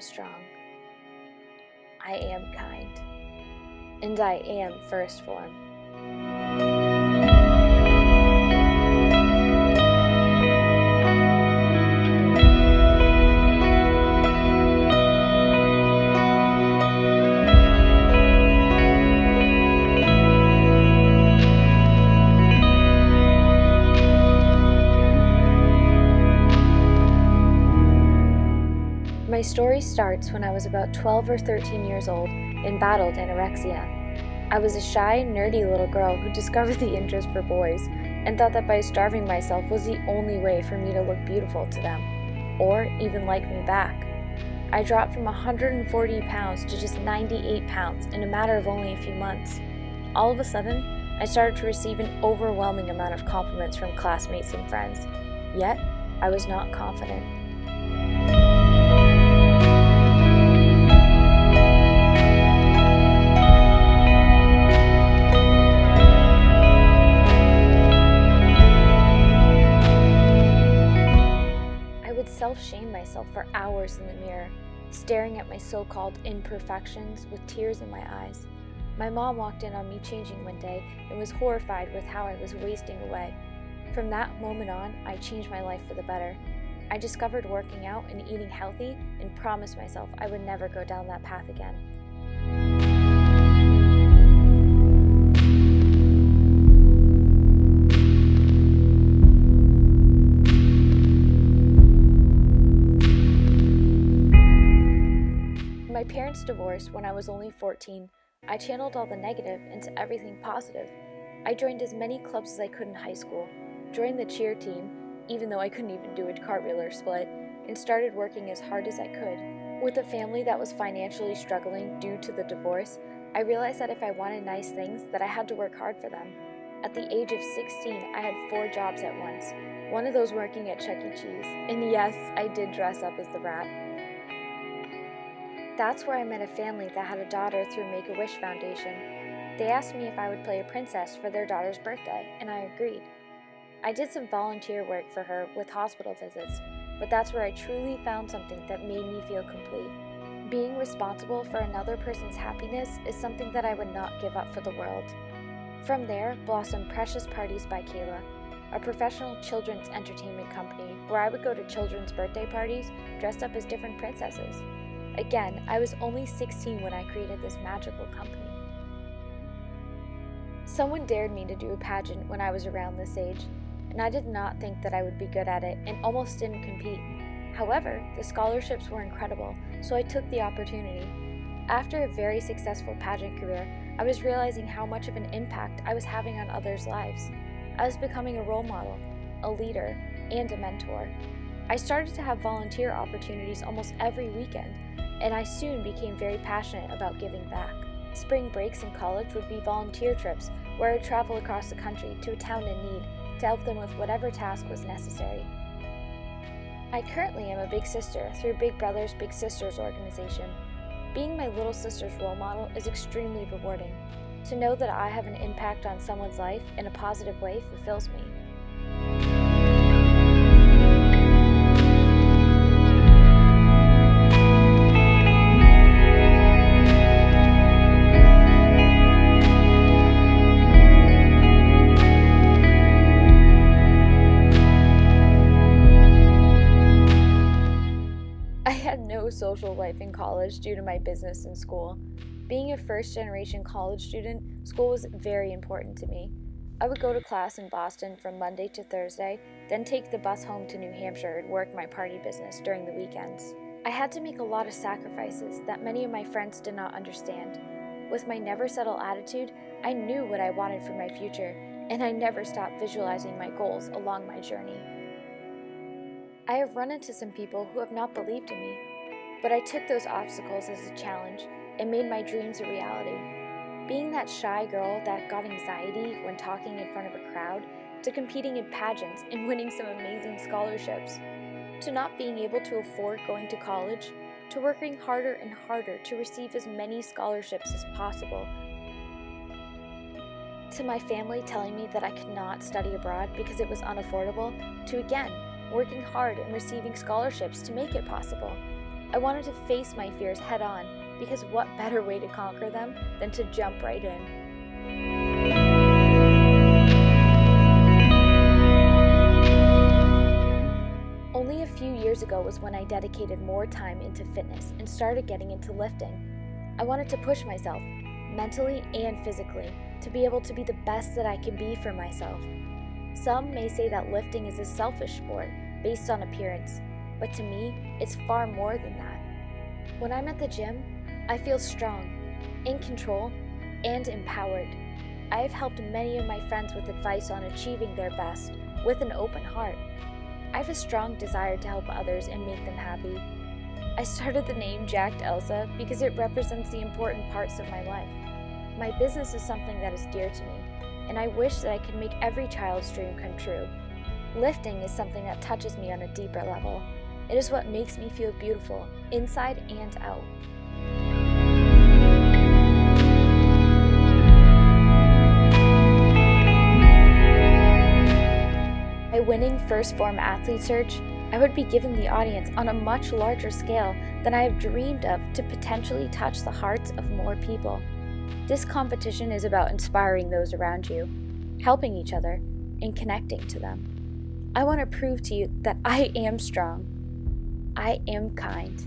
strong. I am kind. And I am first form. My story starts when I was about 12 or 13 years old and battled anorexia. I was a shy, nerdy little girl who discovered the interest for boys and thought that by starving myself was the only way for me to look beautiful to them, or even like me back. I dropped from 140 pounds to just 98 pounds in a matter of only a few months. All of a sudden, I started to receive an overwhelming amount of compliments from classmates and friends, yet I was not confident. Self-shame myself for hours in the mirror, staring at my so-called imperfections with tears in my eyes. My mom walked in on me changing one day and was horrified with how I was wasting away. From that moment on, I changed my life for the better. I discovered working out and eating healthy and promised myself I would never go down that path again. My parents divorced when I was only 14. I channeled all the negative into everything positive. I joined as many clubs as I could in high school, joined the cheer team, even though I couldn't even do a cartwheel or split, and started working as hard as I could. With a family that was financially struggling due to the divorce, I realized that if I wanted nice things, that I had to work hard for them. At the age of 16, I had 4 jobs at once, one of those working at Chuck E. Cheese. And yes, I did dress up as the rat. That's where I met a family that had a daughter through Make-A-Wish Foundation. They asked me if I would play a princess for their daughter's birthday, and I agreed. I did some volunteer work for her with hospital visits, but that's where I truly found something that made me feel complete. Being responsible for another person's happiness is something that I would not give up for the world. From there blossomed Precious Parties by Kayla, a professional children's entertainment company where I would go to children's birthday parties dressed up as different princesses. Again, I was only 16 when I created this magical company. Someone dared me to do a pageant when I was around this age, and I did not think that I would be good at it and almost didn't compete. However, the scholarships were incredible, so I took the opportunity. After a very successful pageant career, I was realizing how much of an impact I was having on others' lives. I was becoming a role model, a leader, and a mentor. I started to have volunteer opportunities almost every weekend, and I soon became very passionate about giving back. Spring breaks in college would be volunteer trips where I would travel across the country to a town in need to help them with whatever task was necessary. I currently am a big sister through Big Brothers Big Sisters organization. Being my little sister's role model is extremely rewarding. To know that I have an impact on someone's life in a positive way fulfills me. I had no social life in college due to my business and school. Being a first-generation college student, school was very important to me. I would go to class in Boston from Monday to Thursday, then take the bus home to New Hampshire and work my party business during the weekends. I had to make a lot of sacrifices that many of my friends did not understand. With my never settle attitude, I knew what I wanted for my future, and I never stopped visualizing my goals along my journey. I have run into some people who have not believed in me, but I took those obstacles as a challenge and made my dreams a reality. Being that shy girl that got anxiety when talking in front of a crowd, to competing in pageants and winning some amazing scholarships, to not being able to afford going to college, to working harder and harder to receive as many scholarships as possible, to my family telling me that I could not study abroad because it was unaffordable, to again, working hard and receiving scholarships to make it possible. I wanted to face my fears head on, because what better way to conquer them than to jump right in? Only a few years ago was when I dedicated more time into fitness and started getting into lifting. I wanted to push myself, mentally and physically, to be able to be the best that I can be for myself. Some may say that lifting is a selfish sport based on appearance, but to me, it's far more than that. When I'm at the gym, I feel strong, in control, and empowered. I have helped many of my friends with advice on achieving their best with an open heart. I have a strong desire to help others and make them happy. I started the name JACKED Elsa because it represents the important parts of my life. My business is something that is dear to me, and I wish that I could make every child's dream come true. Lifting is something that touches me on a deeper level. It is what makes me feel beautiful, inside and out. By winning first Phorm Athlete Search, I would be giving the audience on a much larger scale than I have dreamed of to potentially touch the hearts of more people. This competition is about inspiring those around you, helping each other, and connecting to them. I want to prove to you that I am strong, I am kind,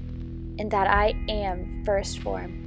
and that I am first Phorm.